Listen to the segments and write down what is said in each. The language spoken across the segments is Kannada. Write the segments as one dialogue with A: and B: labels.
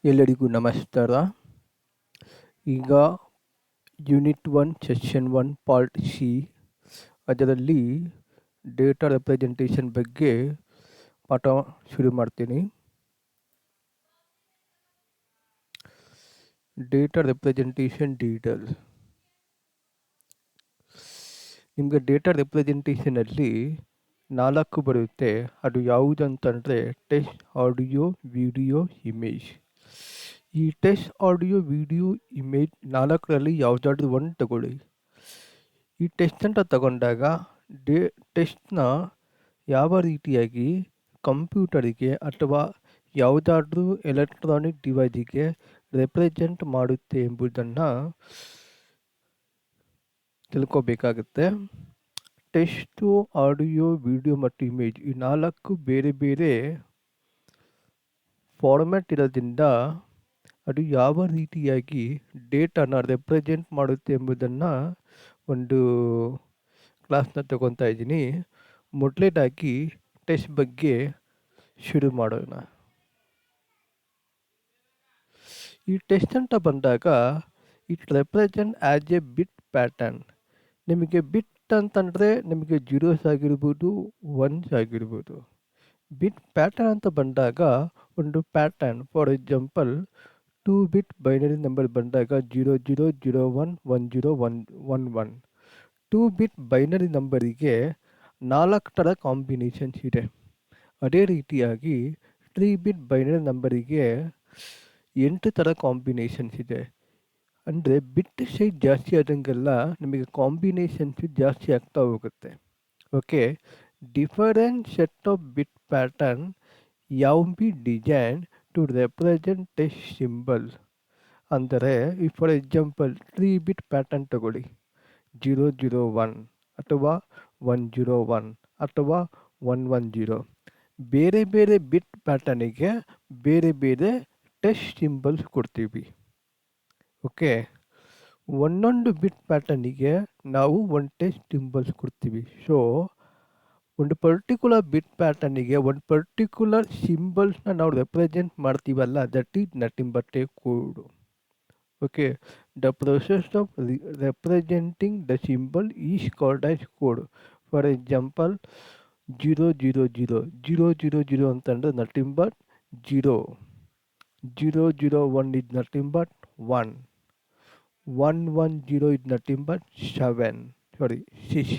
A: ಎಲ್ಲರಿಗೂ ನಮಸ್ಕಾರ. ಈಗ ಯೂನಿಟ್ 1 ಸೆಷನ್ 1 ಪಾರ್ಟ್ ಸಿ ಅದರಲ್ಲಿ ಡೇಟಾ ರೆಪ್ರೆಸೆಂಟೇಷನ್ ಬಗ್ಗೆ ಪಾಠ ಶುರು ಮಾಡ್ತೀನಿ. Data representation details. ನಿಮಗೆ ಡೇಟಾ ರೆಪ್ರೆಸೆಂಟೇಷನಲ್ಲಿ 4 ಬರುತ್ತೆ. ಅದು ಯಾವುದಂತಂದರೆ ಟೆಕ್ಸ್ಟ್, ಆಡಿಯೋ, ವಿಡಿಯೋ, ಇಮೇಜ್. ಈ ಟೆಕ್ಸ್ಟ್, ಆಡಿಯೋ, ವಿಡಿಯೋ, ಇಮೇಜ್ 4ರಲ್ಲಿ ಯಾವುದಾದ್ರೂ ಒಂದು ತಗೊಳ್ಳಿ. ಈ ಟೆಕ್ಸ್ಟ್ ಅಂತ ತಗೊಂಡಾಗ ಟೆಕ್ಸ್ಟ್ನ ಯಾವ ರೀತಿಯಾಗಿ ಕಂಪ್ಯೂಟರಿಗೆ ಅಥವಾ ಯಾವುದಾದ್ರೂ ಎಲೆಕ್ಟ್ರಾನಿಕ್ ಡಿವೈಸಿಗೆ ರೆಪ್ರೆಸೆಂಟ್ ಮಾಡುತ್ತೆ ಎಂಬುದನ್ನು ತಿಳ್ಕೊಬೇಕಾಗುತ್ತೆ. ಟೆಕ್ಸ್ಟು, ಆಡಿಯೋ, ವಿಡಿಯೋ ಮತ್ತು ಇಮೇಜ್ ಈ 4 ಬೇರೆ ಬೇರೆ ಫಾರ್ಮ್ಯಾಟ್ ಇರೋದ್ರಿಂದ ಅದು ಯಾವ ರೀತಿಯಾಗಿ ಡೇಟಾನ ರೆಪ್ರೆಸೆಂಟ್ ಮಾಡುತ್ತೆ ಎಂಬುದನ್ನು ಒಂದು ಕ್ಲಾಸ್ನ ತಗೊತಾ ಇದ್ದೀನಿ. ಮೊದಲನೇದಾಗಿ ಟೆಕ್ಸ್ಟ್ ಬಗ್ಗೆ ಶುರು ಮಾಡೋಣ. ಈ ಟೆಕ್ಸ್ಟ್ ಅಂತ ಬಂದಾಗ it represent as A bit pattern. ನಿಮಗೆ ಬಿಟ್ ಅಂತಂದರೆ ನಿಮಗೆ ಜೀರೋಸ್ ಆಗಿರ್ಬೋದು, ಒನ್ಸ್ ಆಗಿರ್ಬೋದು. ಬಿಟ್ ಪ್ಯಾಟರ್ನ್ ಅಂತ ಬಂದಾಗ ಒಂದು pattern, for example 2 bit binary number ಬಂದಾಗ 0001 1011. 2 ಬಿಟ್ ಬೈನರಿ ನಂಬರಿಗೆ 4 ಥರ ಕಾಂಬಿನೇಷನ್ಸ್ ಇದೆ. ಅದೇ ರೀತಿಯಾಗಿ 3 ಬಿಟ್ ಬೈನರಿ ನಂಬರಿಗೆ 8 ಥರ ಕಾಂಬಿನೇಷನ್ಸ್ ಇದೆ. ಅಂದರೆ ಬಿಟ್ ಸೈಜ್ ಜಾಸ್ತಿ ಆದಂಗೆಲ್ಲ ನಿಮಗೆ ಕಾಂಬಿನೇಷನ್ಸ್ ಜಾಸ್ತಿ ಆಗ್ತಾ ಹೋಗುತ್ತೆ. Okay, different set of bit pattern ಯಾವ be design to represent text symbols. ಅಂದರೆ ಫಾರ್ ಎಕ್ಸಾಂಪಲ್ 3 ಬಿಟ್ ಪ್ಯಾಟರ್ನ್ ತಗೊಳ್ಳಿ, 001 ಅಥವಾ 101 ಅಥವಾ 110. ಬೇರೆ ಬೇರೆ ಬಿಟ್ ಪ್ಯಾಟರ್ನಿಗೆ ಬೇರೆ ಬೇರೆ ಟೆಕ್ಸ್ಟ್ ಸಿಂಬಲ್ಸ್ ಕೊಡ್ತೀವಿ. ಓಕೆ, ಒಂದೊಂದು ಬಿಟ್ ಪ್ಯಾಟರ್ನಿಗೆ ನಾವು ಒಂದು ಟೆಕ್ಸ್ಟ್ ಸಿಂಬಲ್ಸ್ ಕೊಡ್ತೀವಿ. ಸೊ ಒಂದು ಪರ್ಟಿಕ್ಯುಲರ್ ಬಿಟ್ ಪ್ಯಾಟರ್ನಿಗೆ ಒಂದು ಪರ್ಟಿಕ್ಯುಲರ್ ಸಿಂಬಲ್ಸ್ನ ನಾವು ರೆಪ್ರೆಸೆಂಟ್ ಮಾಡ್ತೀವಲ್ಲ, that is nothing but A code. Okay, the process of representing the symbol is called as code. For example 000 ಅಂತಂದರೆ nothing but 0. 001 is nothing but 1. 110 is nothing but 6.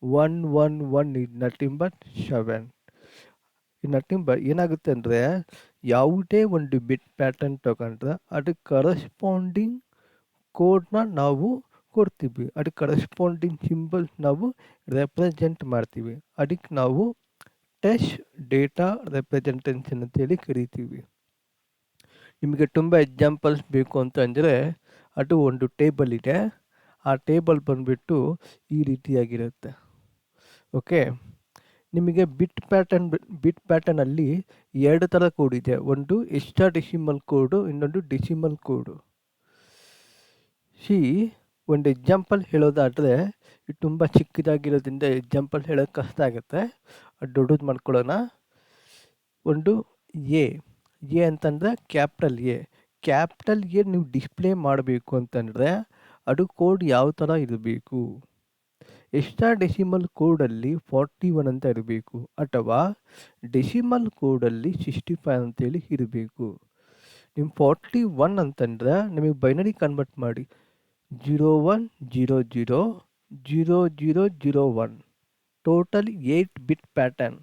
A: 111 is nothing but 7. Nothing but ಏನಾಗುತ್ತೆ ಅಂದರೆ ಯಾವುದೇ ಒಂದು ಬಿಟ್ ಪ್ಯಾಟರ್ನ್ ತಗೊಂಡ್ರೆ ಅದಕ್ಕೆ ಕರೆಸ್ಪಾಂಡಿಂಗ್ ಕೋಡ್ನ ನಾವು ಕೊಡ್ತೀವಿ. ಅದಕ್ಕೆ ಕರೆಸ್ಪಾಂಡಿಂಗ್ ಸಿಂಬಲ್ಸ್ ನಾವು ರೆಪ್ರೆಸೆಂಟ್ ಮಾಡ್ತೀವಿ. ಅದಕ್ಕೆ ನಾವು ಟೆಕ್ಸ್ಟ್ ಡೇಟಾ ರೆಪ್ರೆಸೆಂಟೇಷನ್ ಅಂತೇಳಿ ಕರಿತೀವಿ. ನಿಮಗೆ ತುಂಬ ಎಕ್ಸಾಂಪಲ್ಸ್ ಬೇಕು ಅಂತಂದರೆ ಅದು ಒಂದು ಟೇಬಲ್ ಇದೆ. ಆ ಟೇಬಲ್ ಬಂದುಬಿಟ್ಟು ಈ ರೀತಿಯಾಗಿರುತ್ತೆ. ಓಕೆ, ನಿಮಗೆ ಬಿಟ್ ಪ್ಯಾಟರ್ನಲ್ಲಿ 2 ಥರ ಕೋಡ್ ಇದೆ. ಒಂದು ಹೆಕ್ಸಾಡೆಸಿಮಲ್ ಕೋಡು, ಇನ್ನೊಂದು ಡೆಸಿಮಲ್ ಕೋಡು. ಒಂದು ಎಕ್ಸಾಂಪಲ್ ಹೇಳೋದಾದರೆ ಇದು ತುಂಬ ಚಿಕ್ಕದಾಗಿರೋದ್ರಿಂದ ಎಕ್ಸಾಂಪಲ್ ಹೇಳೋಕ್ಕೆ ಕಷ್ಟ ಆಗುತ್ತೆ. ಅದು ದೊಡ್ಡದು ಮಾಡ್ಕೊಳ್ಳೋಣ. ಒಂದು ಎ ಅಂತಂದರೆ ಕ್ಯಾಪಿಟಲ್ ಎ ನೀವು ಡಿಸ್ಪ್ಲೇ ಮಾಡಬೇಕು ಅಂತಂದರೆ ಅದು ಕೋಡ್ ಯಾವ ಥರ ಇರಬೇಕು? ಹೆಕ್ಸಾಡೆಸಿಮಲ್ ಕೋಡಲ್ಲಿ 41 ಅಂತ ಇರಬೇಕು, ಅಥವಾ ಡೆಸಿಮಲ್ ಕೋಡಲ್ಲಿ 65 ಅಂತೇಳಿ ಇರಬೇಕು. ನಿಮ್ಮ 41 ಅಂತಂದರೆ ನಿಮಗೆ ಬೈನರಿ ಕನ್ವರ್ಟ್ ಮಾಡಿ 0100 0001. ಟೋಟಲ್ 8 ಬಿಟ್ ಪ್ಯಾಟರ್ನ್.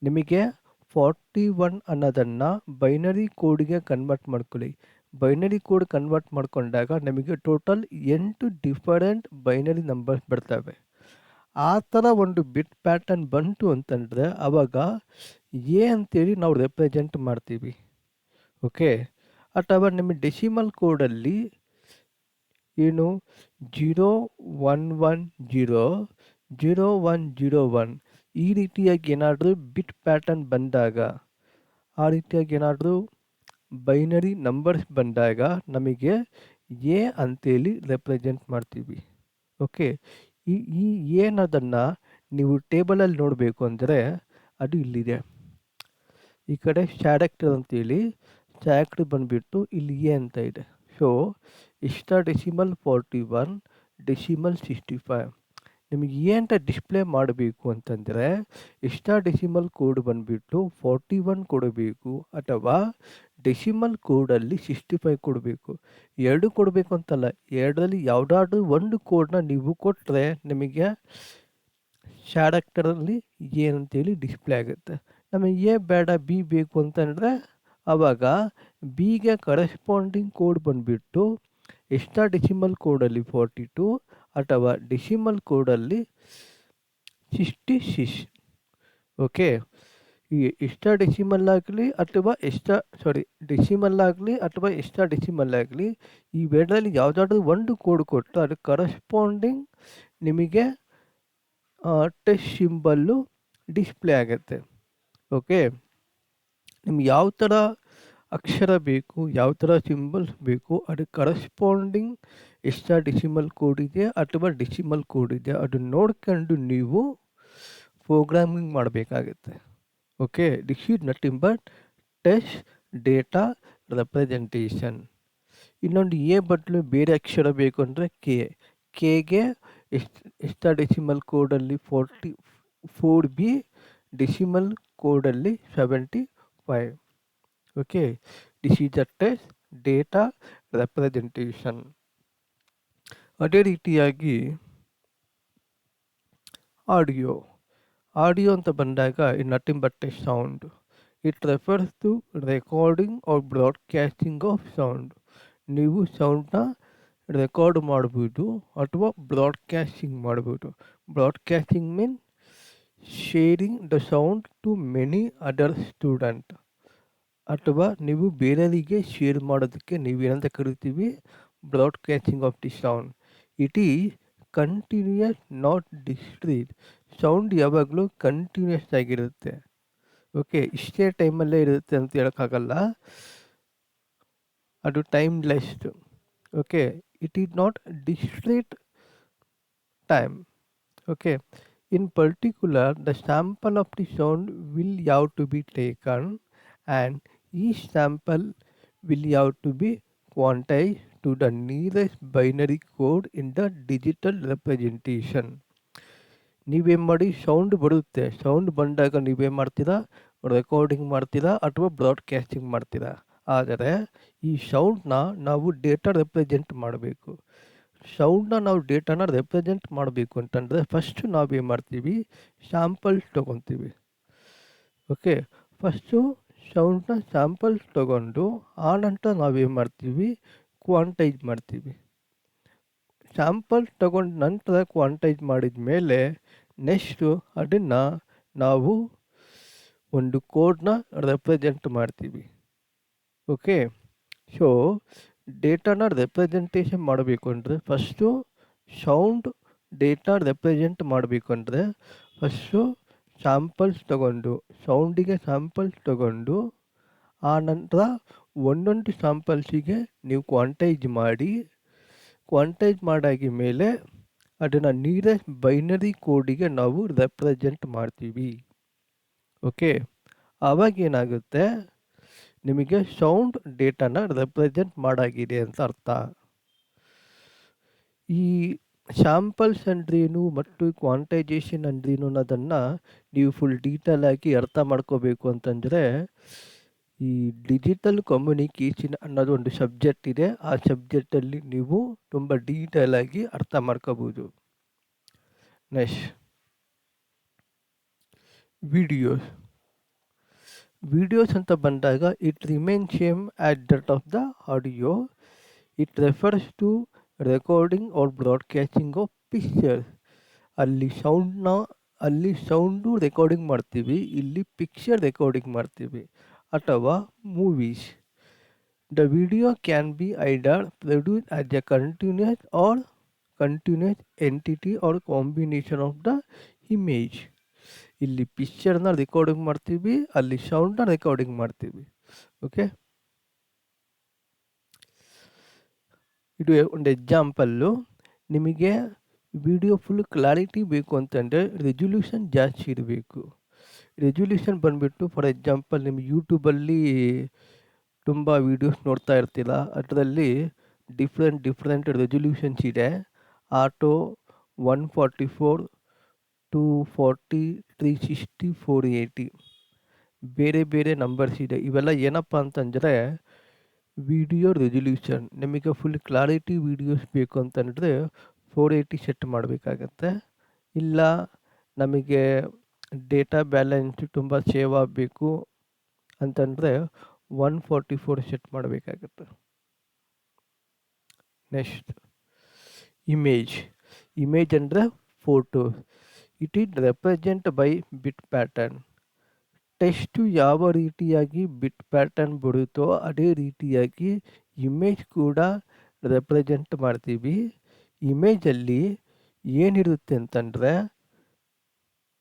A: ನಿಮಗೆ 41 ಅನ್ನೋದನ್ನು ಬೈನರಿ ಕೋಡ್ಗೆ ಕನ್ವರ್ಟ್ ಮಾಡ್ಕೊಳ್ಳಿ. ಬೈನರಿ ಕೋಡ್ ಕನ್ವರ್ಟ್ ಮಾಡ್ಕೊಂಡಾಗ ನಮಗೆ ಟೋಟಲ್ 8 ಡಿಫರೆಂಟ್ ಬೈನರಿ ನಂಬರ್ಸ್ ಬರ್ತವೆ. ಆ ಥರ ಒಂದು ಬಿಟ್ ಪ್ಯಾಟರ್ನ್ ಬಂತು ಅಂತಂದರೆ ಆವಾಗ ಎ ಅಂತೇಳಿ ನಾವು ರೆಪ್ರೆಸೆಂಟ್ ಮಾಡ್ತೀವಿ. ಓಕೆ, ಅಥವಾ ನಿಮಗೆ ಡೆಸಿಮಲ್ ಕೋಡಲ್ಲಿ ಏನು 0110 0101 ಈ ರೀತಿಯಾಗಿ ಏನಾದರೂ ಬಿಟ್ ಪ್ಯಾಟರ್ನ್ ಬಂದಾಗ, ಆ ರೀತಿಯಾಗಿ ಏನಾದರೂ ಬೈನರಿ ನಂಬರ್ಸ್ ಬಂದಾಗ ನಮಗೆ ಎ ಅಂತೇಳಿ ರೆಪ್ರೆಸೆಂಟ್ ಮಾಡ್ತೀವಿ. ಓಕೆ, ಈ ಏನದನ್ನು ನೀವು ಟೇಬಲಲ್ಲಿ ನೋಡಬೇಕು ಅಂದರೆ ಅದು ಇಲ್ಲಿದೆ. ಈ ಕಡೆ ಕ್ಯಾರೆಕ್ಟರ್ ಅಂತೇಳಿ ಚಾಕ್ಡ್ ಬಂದುಬಿಟ್ಟು ಇಲ್ಲಿ ಎ ಅಂತ ಇದೆ. So hexadecimal 41 decimal 65. ನಿಮಗೆ ಎ ಅಂತ ಡಿಸ್ಪ್ಲೇ ಮಾಡಬೇಕು ಅಂತಂದರೆ ಹೆಕ್ಸಾಡೆಸಿಮಲ್ ಕೋಡ್ ಬಂದುಬಿಟ್ಟು 41 ಕೊಡಬೇಕು ಅಥವಾ ಡೆಸಿಮಲ್ ಕೋಡಲ್ಲಿ 65 ಕೊಡಬೇಕು. ಎರಡು ಕೊಡಬೇಕು ಅಂತಲ್ಲ, ಎರಡರಲ್ಲಿ ಯಾವುದಾದ್ರೂ ಒಂದು ಕೋಡ್ನ ನೀವು ಕೊಟ್ಟರೆ ನಿಮಗೆ ಕ್ಯಾರೆಕ್ಟರಲ್ಲಿ ಎ ಅಂತೇಳಿ ಡಿಸ್ಪ್ಲೇ ಆಗುತ್ತೆ. ನಮಗೆ ಎ ಬೇಡ ಬಿ ಬೇಕು ಅಂತಂದರೆ ಆವಾಗ ಬಿಗೆ ಕರೆಸ್ಪಾಂಡಿಂಗ್ ಕೋಡ್ ಬಂದುಬಿಟ್ಟು ಹೆಕ್ಸಾಡೆಸಿಮಲ್ ಕೋಡಲ್ಲಿ 42 ಅಥವಾ ಡೆಸಿಮಲ್ ಕೋಡಲ್ಲಿ 66. ಓಕೆ, ಈ ಹೆಕ್ಸಾಡೆಸಿಮಲ್ ಆಗಲಿ ಅಥವಾ ಡೆಸಿಮಲ್ ಆಗಲಿ ಅಥವಾ ಹೆಕ್ಸಾಡೆಸಿಮಲ್ ಆಗಲಿ ಇವೆರಡರಲ್ಲಿ ಯಾವುದಾದ್ರೂ ಒಂದು ಕೋಡ್ ಕೊಟ್ಟು ಅದಕ್ಕೆ ಕರೆಸ್ಪಾಂಡಿಂಗ್ ನಿಮಗೆ ಟಚ್ ಸಿಂಬಲ್ಲು ಡಿಸ್ಪ್ಲೇ ಆಗುತ್ತೆ. ಓಕೆ, ನಿಮ್ಗೆ ಯಾವ ಥರ ಅಕ್ಷರ ಬೇಕು, ಯಾವ ಥರ ಸಿಂಬಲ್ಸ್ ಬೇಕು, ಅದಕ್ಕೆ ಕರೆಸ್ಪಾಂಡಿಂಗ್ ಹೆಕ್ಸಾಡೆಸಿಮಲ್ ಕೋಡ್ ಇದೆ ಅಥವಾ ಡೆಸಿಮಲ್ ಕೋಡ್ ಇದೆ, ಅದನ್ನು ನೋಡ್ಕೊಂಡು ನೀವು ಪ್ರೋಗ್ರಾಮಿಂಗ್ ಮಾಡಬೇಕಾಗುತ್ತೆ. Okay, this is nothing but test data representation. ಇನ್ನೊಂದು ಎ ಬದಲು ಬೇರೆ ಅಕ್ಷರ ಬೇಕು ಅಂದರೆ ಕೆಗೆ ಹೆಕ್ಸಾಡೆಸಿಮಲ್ ಕೋಡಲ್ಲಿ 44B, ಡೆಸಿಮಲ್ ಕೋಡಲ್ಲಿ 75. Okay, this is the test data representation. ಅದೇ ರೀತಿಯಾಗಿ ಆಡಿಯೋ ಅಂತ ಬಂದಾಗ it nothing but a sound. It refers to recording or broadcasting of sound. ನೀವು ಸೌಂಡ್ನ ರೆಕಾರ್ಡ್ ಮಾಡ್ಬೋದು ಅಥವಾ ಬ್ರಾಡ್ಕಾಸ್ಟಿಂಗ್ ಮಾಡ್ಬೋದು. Broadcasting mean sharing the sound to many other student, ಅಥವಾ ನೀವು ಬೇರೆಯವರಿಗೆ ಶೇರ್ ಮಾಡೋದಕ್ಕೆ ನೀವೇನಂತ ಕರಿತೀವಿ, broadcasting of the sound. It is continuous not discrete. Sound ಯಾವಾಗಲೂ ಕಂಟಿನ್ಯೂಸ್ ಆಗಿರುತ್ತೆ. ಓಕೆ, ಇಷ್ಟೇ ಟೈಮಲ್ಲೇ ಇರುತ್ತೆ ಅಂತ ಹೇಳೋಕ್ಕಾಗಲ್ಲ, ಅದು timeless. Okay, it is not discrete time. Okay, in particular the sample of the sound will have to be taken and each sample will have to be quantized to the nearest binary code in the digital representation. ನೀವೇನು ಮಾಡಿ, ಸೌಂಡ್ ಬರುತ್ತೆ, ಸೌಂಡ್ ಬಂದಾಗ ನೀವೇನು ಮಾಡ್ತೀರಾ, ರೆಕಾರ್ಡಿಂಗ್ ಮಾಡ್ತೀರಾ ಅಥವಾ ಬ್ರಾಡ್ಕಾಸ್ಟಿಂಗ್ ಮಾಡ್ತೀರಾ. ಆದರೆ ಈ ಸೌಂಡ್ನ ನಾವು ಡೇಟಾ ರೆಪ್ರೆಸೆಂಟ್ ಮಾಡಬೇಕು. ಸೌಂಡ್ನ ನಾವು ಡೇಟಾನ ರೆಪ್ರೆಸೆಂಟ್ ಮಾಡಬೇಕು ಅಂತಂದರೆ ಫಸ್ಟು ನಾವೇನು ಮಾಡ್ತೀವಿ, ಸ್ಯಾಂಪಲ್ಸ್ ತೊಗೊತೀವಿ. ಓಕೆ, ಫಸ್ಟು ಸೌಂಡ್ನ ಸ್ಯಾಂಪಲ್ಸ್ ತೊಗೊಂಡು ಆನಂತರ ನಾವೇನು ಮಾಡ್ತೀವಿ, ಕ್ವಾಂಟೈಸ್ ಮಾಡ್ತೀವಿ. ಸ್ಯಾಂಪಲ್ಸ್ ತೊಗೊಂಡು ನಂತರ ಕ್ವಾಂಟೈಸ್ ಮಾಡಿದ ಮೇಲೆ ನೆಕ್ಸ್ಟು ಅದನ್ನು ನಾವು ಒಂದು ಕೋಡ್ನ ರೆಪ್ರೆಸೆಂಟ್ ಮಾಡ್ತೀವಿ. ಓಕೆ, ಸೊ ಡೇಟಾನ ರೆಪ್ರೆಸೆಂಟೇಷನ್ ಮಾಡಬೇಕು ಅಂದರೆ ಫಸ್ಟು ಸೌಂಡ್ ಡೇಟಾ ರೆಪ್ರೆಸೆಂಟ್ ಮಾಡಬೇಕು ಅಂದರೆ ಫಸ್ಟು ಸ್ಯಾಂಪಲ್ಸ್ ತೊಗೊಂಡು, ಸೌಂಡಿಗೆ ಸ್ಯಾಂಪಲ್ಸ್ ತೊಗೊಂಡು ಆನಂತರ ಒಂದೊಂದು ಸ್ಯಾಂಪಲ್ಸಿಗೆ ನೀವು ಕ್ವಾಂಟೈಸ್ ಮಾಡಿ, ಕ್ವಾಂಟೈಸ್ ಮಾಡಾಗಿ ಮೇಲೆ ಅದನ್ನು ನಿಯರೆಸ್ಟ್ ಬೈನರಿ ಕೋಡಿಗೆ ನಾವು ರೆಪ್ರೆಸೆಂಟ್ ಮಾಡ್ತೀವಿ. ಓಕೆ, ಆವಾಗ ಏನಾಗುತ್ತೆ, ನಿಮಗೆ ಸೌಂಡ್ ಡೇಟಾನ ರೆಪ್ರೆಸೆಂಟ್ ಮಾಡಾಗಿದೆ ಅಂತ ಅರ್ಥ. ಈ ಸ್ಯಾಂಪಲ್ಸ್ ಅಂದ್ರೇನು ಮತ್ತು ಕ್ವಾಂಟೈಜೇಷನ್ ಅಂದ್ರೇನು ಅನ್ನೋದನ್ನು ನೀವು ಫುಲ್ ಡೀಟೇಲ್ ಆಗಿ ಅರ್ಥ ಮಾಡ್ಕೋಬೇಕು ಅಂತಂದರೆ ಈ ಡಿಜಿಟಲ್ ಕಮ್ಯುನಿಕೇಷನ್ ಅನ್ನೋದು ಒಂದು ಸಬ್ಜೆಕ್ಟ್ ಇದೆ. ಆ ಸಬ್ಜೆಕ್ಟಲ್ಲಿ ನೀವು ತುಂಬ ಡೀಟೇಲ್ ಆಗಿ ಅರ್ಥ ಮಾಡ್ಕೋಬೋದು. ನೆಕ್ಸ್ಟ್ ವಿಡಿಯೋಸ್ ಅಂತ ಬಂದಾಗ it remain same at that of the audio. It refers to recording or broadcasting of pictures. ಅಲ್ಲಿ ಸೌಂಡು ರೆಕಾರ್ಡಿಂಗ್ ಮಾಡ್ತೀವಿ, ಇಲ್ಲಿ ಪಿಕ್ಚರ್ ರೆಕಾರ್ಡಿಂಗ್ ಮಾಡ್ತೀವಿ. ಅಥವಾ movies, the video can be either produce as a continuous entity or combination of the image. ಇಲ್ಲಿ ಪಿಕ್ಚರ್ನ ರೆಕಾರ್ಡಿಂಗ್ ಮಾಡ್ತೀವಿ, ಅಲ್ಲಿ ಸೌಂಡ್ನ ರೆಕಾರ್ಡಿಂಗ್ ಮಾಡ್ತೀವಿ. ಓಕೆ, ಇದು ಒಂದು ಎಕ್ಸಾಂಪಲ್ಲು. ನಿಮಗೆ ವಿಡಿಯೋ ಫುಲ್ ಕ್ಲಾರಿಟಿ ಬೇಕು ಅಂತಂದರೆ ರೆಸೊಲ್ಯೂಷನ್ ಜಾಸ್ತಿ ಇರಬೇಕು. ರೆಸೊಲ್ಯೂಷನ್ ಬಂದುಬಿಟ್ಟು ಫಾರ್ ಎಕ್ಸಾಂಪಲ್ ನಿಮಗೆ ಯೂಟ್ಯೂಬಲ್ಲಿ ತುಂಬ ವೀಡಿಯೋಸ್ ನೋಡ್ತಾ ಇರ್ತೀರ, ಅದರಲ್ಲಿ ಡಿಫ್ರೆಂಟ್ ರೆಸೊಲ್ಯೂಷನ್ಸ್ ಇದೆ. ಆಟೋ 144, 240, 360, 480 ಬೇರೆ ಬೇರೆ ನಂಬರ್ಸ್ ಇದೆ. ಇವೆಲ್ಲ ಏನಪ್ಪ ಅಂತಂದರೆ ವಿಡಿಯೋ ರೆಸೊಲ್ಯೂಷನ್. ನಿಮಗೆ ಫುಲ್ ಕ್ಲಾರಿಟಿ ವೀಡಿಯೋಸ್ ಬೇಕು ಅಂತಂದರೆ 480 ಸೆಟ್ ಮಾಡಬೇಕಾಗತ್ತೆ. ಇಲ್ಲ ನಮಗೆ ಡೇಟಾ ಬ್ಯಾಲೆನ್ಸ್ ತುಂಬ ಸೇವ್ ಆಗಬೇಕು ಅಂತಂದರೆ 144 ಸೆಟ್ ಮಾಡಬೇಕಾಗತ್ತೆ. ನೆಕ್ಸ್ಟ್ ಇಮೇಜ್ ಅಂದರೆ photo. It is represent by bit pattern. Text ಯಾವ ರೀತಿಯಾಗಿ ಬಿಟ್ ಪ್ಯಾಟರ್ನ್ ಬರುತ್ತೋ ಅದೇ ರೀತಿಯಾಗಿ ಇಮೇಜ್ ಕೂಡ ರೆಪ್ರೆಸೆಂಟ್ ಮಾಡ್ತೀವಿ. ಇಮೇಜಲ್ಲಿ ಏನಿರುತ್ತೆ ಅಂತಂದರೆ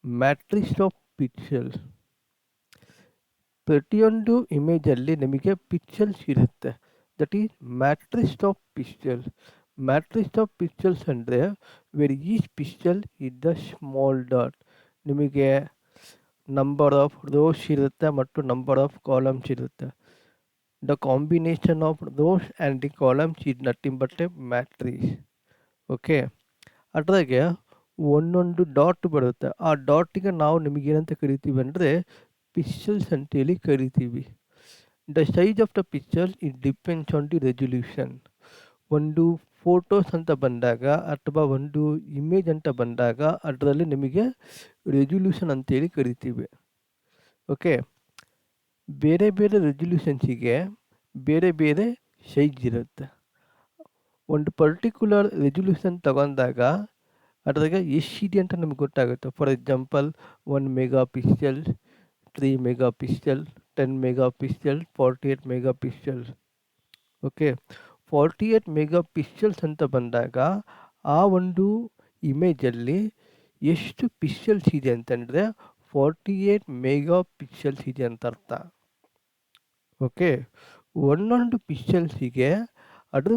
A: ಮ್ಯಾಟ್ರಿಕ್ಸ್ ಆಫ್ ಪಿಕ್ಸೆಲ್ಸ್. ಪ್ರತಿಯೊಂದು ಇಮೇಜಲ್ಲಿ ನಿಮಗೆ ಪಿಕ್ಸೆಲ್ಸ್ ಇರುತ್ತೆ. That is matrix of pixels. Matrix of pixels ಅಂದರೆ where each pixel is the small dot. ನಿಮಗೆ ನಂಬರ್ ಆಫ್ ರೋಸ್ ಇರುತ್ತೆ ಮತ್ತು ನಂಬರ್ ಆಫ್ ಕಾಲಮ್ಸ್ ಇರುತ್ತೆ. The combination of rows and the columns is nothing but a matrix. Okay, ಅದ್ರಾಗೆ ಒಂದೊಂದು ಡಾಟ್ ಬರುತ್ತೆ. ಆ ಡಾಟಿಗೆ ನಾವು ನಿಮಗೇನಂತ ಕರಿತೀವಿ ಅಂದರೆ ಪಿಕ್ಸೆಲ್ಸ್ ಅಂತೇಳಿ ಕರಿತೀವಿ. The size of the pixels it depends on the resolution. ಒಂದು ಫೋಟೋಸ್ ಅಂತ ಬಂದಾಗ ಅಥವಾ ಒಂದು ಇಮೇಜ್ ಅಂತ ಬಂದಾಗ ಅದರಲ್ಲಿ ನಿಮಗೆ ರೆಸೊಲ್ಯೂಷನ್ ಅಂತೇಳಿ ಕರಿತೀವಿ. ಓಕೆ, ಬೇರೆ ಬೇರೆ ರೆಸೊಲ್ಯೂಷನ್ಸಿಗೆ ಬೇರೆ ಬೇರೆ ಸೈಜ್ ಇರುತ್ತೆ. ಒಂದು ಪರ್ಟಿಕ್ಯುಲರ್ ರೆಸೊಲ್ಯೂಷನ್ ತಗೊಂಡಾಗ ಅದ್ರಾಗ ಎಷ್ಟಿದೆ ಅಂತ ನಮ್ಗೆ ಗೊತ್ತಾಗುತ್ತೆ. For example 1 mega pixel, 3 mega pixel, 10 mega pixel, 48 mega pixels. Okay, 48 mega pixels ಅಂತ ಬಂದಾಗ ಆ ಒಂದು ಇಮೇಜಲ್ಲಿ ಎಷ್ಟು ಪಿಕ್ಸೆಲ್ಸ್ ಇದೆ ಅಂತಂದರೆ 48 ಮೆಗಾ ಪಿಕ್ಸೆಲ್ಸ್ ಇದೆ ಅಂತ ಅರ್ಥ. ಓಕೆ, ಒಂದೊಂದು ಪಿಕ್ಸೆಲ್ಸಿಗೆ ಅದು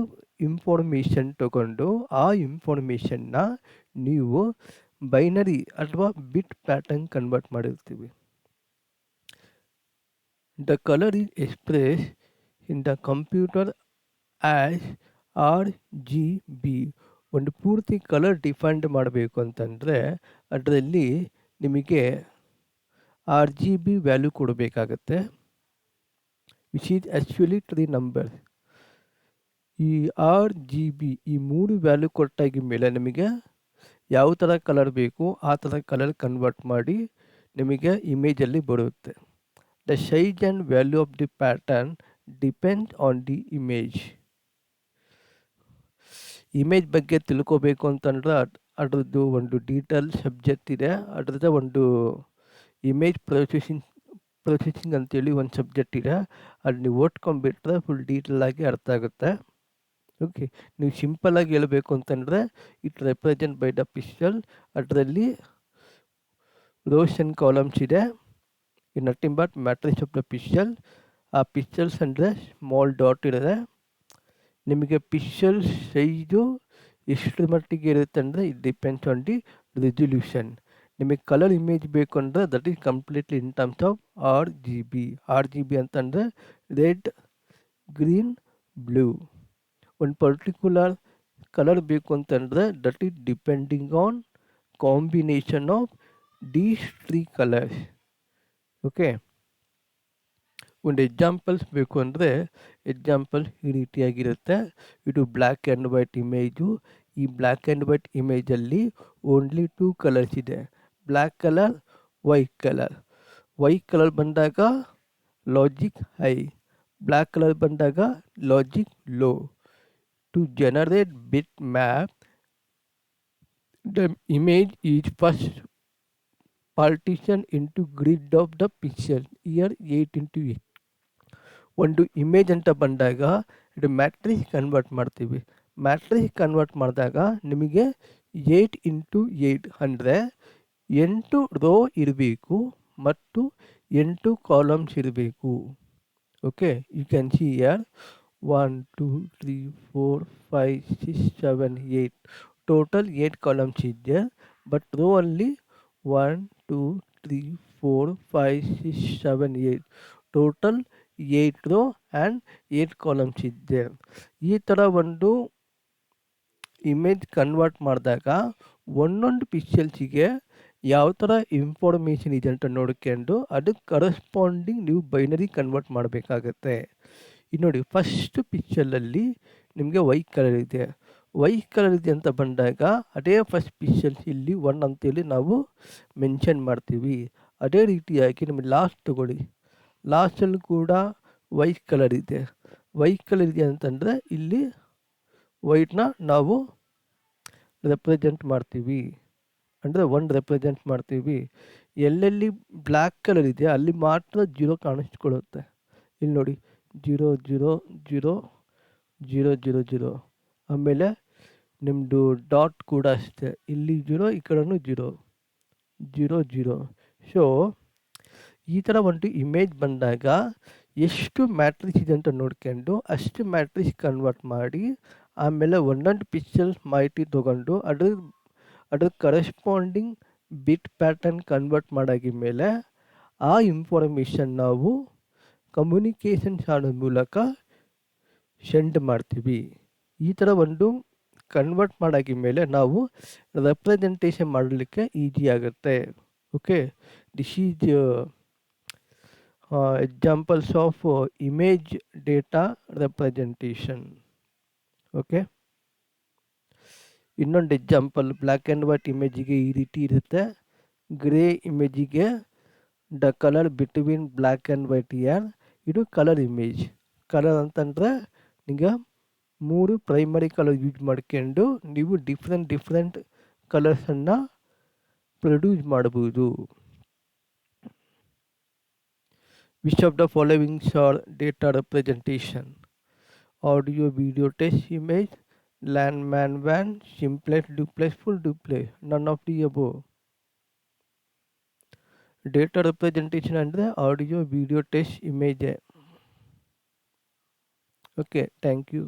A: ಇನ್ಫಾರ್ಮೇಷನ್ ತಗೊಂಡು ಆ ಇನ್ಫಾರ್ಮೇಷನ್ನ ನೀವು ಬೈನರಿ ಅಥವಾ ಬಿಟ್ ಪ್ಯಾಟರ್ನ್ ಕನ್ವರ್ಟ್ ಮಾಡಿರ್ತೀವಿ. The colour is express in the computer as RGB. ಒಂದು ಪೂರ್ತಿ ಕಲರ್ ಡಿಫೈನ್ಡ್ ಮಾಡಬೇಕು ಅಂತಂದರೆ ಅದರಲ್ಲಿ ನಿಮಗೆ RGB ವ್ಯಾಲ್ಯೂ ಕೊಡಬೇಕಾಗತ್ತೆ, ವಿಚ್ ಈಸ್ ಆ್ಯಕ್ಚುಲಿ 3 ನಂಬರ್ಸ್. ಈ RGB ಈ 3 ವ್ಯಾಲ್ಯೂ ಕೊಟ್ಟಾಗಿ ಮೇಲೆ ನಿಮಗೆ ಯಾವ ಥರ ಕಲರ್ ಬೇಕು ಆ ಥರ ಕಲರ್ ಕನ್ವರ್ಟ್ ಮಾಡಿ ನಿಮಗೆ ಇಮೇಜಲ್ಲಿ ಬರುತ್ತೆ. The size and value of the pattern depends on the image. Image ಬಗ್ಗೆ ತಿಳ್ಕೋಬೇಕು ಅಂತಂದ್ರೆ ಅದ್ರದ್ದು ಒಂದು ಡೀಟೇಲ್ ಸಬ್ಜೆಕ್ಟ್ ಇದೆ. ಅದ್ರದ್ದು ಒಂದು ಇಮೇಜ್ ಪ್ರೊಸೆಸಿಂಗ್ ಅಂತೇಳಿ ಒಂದು ಸಬ್ಜೆಕ್ಟ್ ಇದೆ. ಅದು ನೀವು ಓದ್ಕೊಂಡ್ಬಿಟ್ರೆ ಫುಲ್ ಡೀಟೇಲಾಗಿ ಅರ್ಥ ಆಗುತ್ತೆ. ಓಕೆ, ನೀವು ಸಿಂಪಲ್ಲಾಗಿ ಹೇಳಬೇಕು ಅಂತಂದರೆ it represent by the pixel. ಅದರಲ್ಲಿ ರೋಸ್ ಆ್ಯಂಡ್ ಕಾಲಮ್ಸ್ ಇದೆ. In nothing but matrix of the pixel. ಆ ಪಿಕ್ಸೆಲ್ಸ್ ಅಂದರೆ ಸ್ಮಾಲ್ ಡಾಟ್ ಇರುತ್ತೆ. ನಿಮಗೆ ಪಿಕ್ಸೆಲ್ ಸೈಜು ಎಷ್ಟು ಮಟ್ಟಿಗೆ ಇರುತ್ತೆ ಅಂದರೆ it depends on the resolution. ನಿಮಗೆ ಕಲರ್ ಇಮೇಜ್ ಬೇಕು ಅಂದರೆ that is completely in terms of RGB ಅಂತಂದರೆ ರೆಡ್, ಗ್ರೀನ್, ಬ್ಲೂ. ಒಂದು ಪರ್ಟಿಕ್ಯುಲರ್ ಕಲರ್ ಬೇಕು ಅಂತಂದರೆ that is depending on combination of these 3 colours. Okay, ಒಂದು ಎಕ್ಸಾಂಪಲ್ಸ್ ಬೇಕು ಅಂದರೆ ಎಕ್ಸಾಂಪಲ್ ಈ ರೀತಿಯಾಗಿರುತ್ತೆ. ಇದು ಬ್ಲ್ಯಾಕ್ ಆ್ಯಂಡ್ ವೈಟ್ ಇಮೇಜು. ಈ ಬ್ಲ್ಯಾಕ್ ಆ್ಯಂಡ್ ವೈಟ್ ಇಮೇಜಲ್ಲಿ ಓನ್ಲಿ 2 ಕಲರ್ಸ್ ಇದೆ, black colour, white colour. White colour ಬಂದಾಗ ಲಾಜಿಕ್ ಹೈ, ಬ್ಲ್ಯಾಕ್ ಕಲರ್ ಬಂದಾಗ logic low. To generate bitmap, the image is first partitioned into grid of the pixel. Here 8x8. ಒಂದು ಇಮೇಜ್ ಅಂತ ಬಂದಾಗ ಇದು ಮ್ಯಾಟ್ರಿಕ್ಸ್ ಕನ್ವರ್ಟ್ ಮಾಡ್ತೀವಿ. ಮ್ಯಾಟ್ರಿಕ್ಸ್ ಕನ್ವರ್ಟ್ ಮಾಡಿದಾಗ ನಿಮಗೆ 8x8 ಅಂದರೆ 8 ರೋ ಇರಬೇಕು ಮತ್ತು 8 ಕಾಲಮ್ಸ್ ಇರಬೇಕು. Okay, you can see here 1, 2, 3, 4, 5, 6, 7, 8. Total 8 columns is there, but row only 1, 2, 3, 4, 5, 6, 7, 8. Total 8 row and 8 columns ಇದೆ. ಈ ಥರ ಒಂದು ಇಮೇಜ್ ಕನ್ವರ್ಟ್ ಮಾಡಿದಾಗ ಒಂದೊಂದು ಪಿಕ್ಸೆಲ್ಸಿಗೆ ಯಾವ ಥರ ಇನ್ಫಾರ್ಮೇಷನ್ ಇದೆ ಅಂತ ನೋಡ್ಕೊಂಡು ಅದಕ್ಕೆ ಕರೆಸ್ಪಾಂಡಿಂಗ್ ನೀವು ಬೈನರಿ ಕನ್ವರ್ಟ್ ಮಾಡಬೇಕಾಗತ್ತೆ. ಈಗ ನೋಡಿ, ಫಸ್ಟ್ ಪಿಕ್ಚರಲ್ಲಿ ನಿಮಗೆ ವೈಟ್ ಕಲರ್ ಇದೆ. ವೈಟ್ ಕಲರ್ ಇದೆ ಅಂತ ಬಂದಾಗ ಅದೇ ಫಸ್ಟ್ ಪಿಕ್ಸೆಲ್ಸ್ ಇಲ್ಲಿ 1 ಅಂತೇಳಿ ನಾವು ಮೆನ್ಷನ್ ಮಾಡ್ತೀವಿ. ಅದೇ ರೀತಿಯಾಗಿ ನಿಮಗೆ ಲಾಸ್ಟ್ ತಗೊಳ್ಳಿ, ಲಾಸ್ಟಲ್ಲಿ ಕೂಡ ವೈಟ್ ಕಲರ್ ಇದೆ. ವೈಟ್ ಕಲರ್ ಇದೆ ಅಂತಂದರೆ ಇಲ್ಲಿ ವೈಟ್ನ ನಾವು ರೆಪ್ರೆಸೆಂಟ್ ಮಾಡ್ತೀವಿ, ಅಂದರೆ 1 ರೆಪ್ರೆಸೆಂಟ್ ಮಾಡ್ತೀವಿ. ಎಲ್ಲೆಲ್ಲಿ ಬ್ಲ್ಯಾಕ್ ಕಲರ್ ಇದೆ ಅಲ್ಲಿ ಮಾತ್ರ 0 ಕಾಣಿಸ್ಕೊಳ್ಳುತ್ತೆ. ಇಲ್ಲಿ ನೋಡಿ 0 0 0 0 0 0. ಆಮೇಲೆ ನಿಮ್ಮದು ಡಾಟ್ ಕೂಡ ಅಷ್ಟೇ, ಇಲ್ಲಿ 0 ಈ ಕಡೆನೂ 0 0 0. ಸೊ ಈ ಥರ ಒಂದು ಇಮೇಜ್ ಬಂದಾಗ ಎಷ್ಟು ಮ್ಯಾಟ್ರಿಕ್ಸ್ ಇದೆ ಅಂತ ನೋಡ್ಕೊಂಡು ಅಷ್ಟು ಮ್ಯಾಟ್ರಿಕ್ಸ್ ಕನ್ವರ್ಟ್ ಮಾಡಿ ಆಮೇಲೆ ಒಂದೊಂದು ಪಿಕ್ಸೆಲ್ಸ್ ಮಾಹಿತಿ ತೊಗೊಂಡು ಅದ್ರ ಕರೆಸ್ಪಾಂಡಿಂಗ್ ಬಿಟ್ ಪ್ಯಾಟರ್ನ್ ಕನ್ವರ್ಟ್ ಮಾಡಾಗಿ ಮೇಲೆ ಆ ಇನ್ಫಾರ್ಮೇಷನ್ ನಾವು ಕಮ್ಯುನಿಕೇಷನ್ ಚಾನಲ್ ಮೂಲಕ ಸೆಂಡ್ ಮಾಡ್ತೀವಿ. ಈ ಥರ ಒಂದು ಕನ್ವರ್ಟ್ ಮಾಡಾಗಿ ಮೇಲೆ ನಾವು ರೆಪ್ರೆಸೆಂಟೇಷನ್ ಮಾಡಲಿಕ್ಕೆ ಈಸಿ ಆಗುತ್ತೆ. Okay, this is examples of image data representation. Okay, ಇನ್ನೊಂದು ಎಕ್ಸಾಂಪಲ್ ಬ್ಲ್ಯಾಕ್ ಆ್ಯಂಡ್ ವೈಟ್ ಇಮೇಜಿಗೆ ಈ ರೀತಿ ಇರುತ್ತೆ. ಗ್ರೇ ಇಮೇಜಿಗೆ the colour between black and white here. ಇದು ಕಲರ್ ಇಮೇಜ್. ಕಲರ್ ಅಂತಂದರೆ ಈಗ 3 ಪ್ರೈಮರಿ ಕಲರ್ ಯೂಸ್ ಮಾಡ್ಕೊಂಡು ನೀವು ಡಿಫ್ರೆಂಟ್ ಕಲರ್ಸನ್ನು ಪ್ರೊಡ್ಯೂಸ್ ಮಾಡ್ಬೋದು. Which of the followings are data representation? Audio, video, text, image, LAN, MAN, ವ್ಯಾನ್, simplex, duplex, full duplex. None of the above. Data representation ಅಂದರೆ audio, video, text, image. Okay, thank you.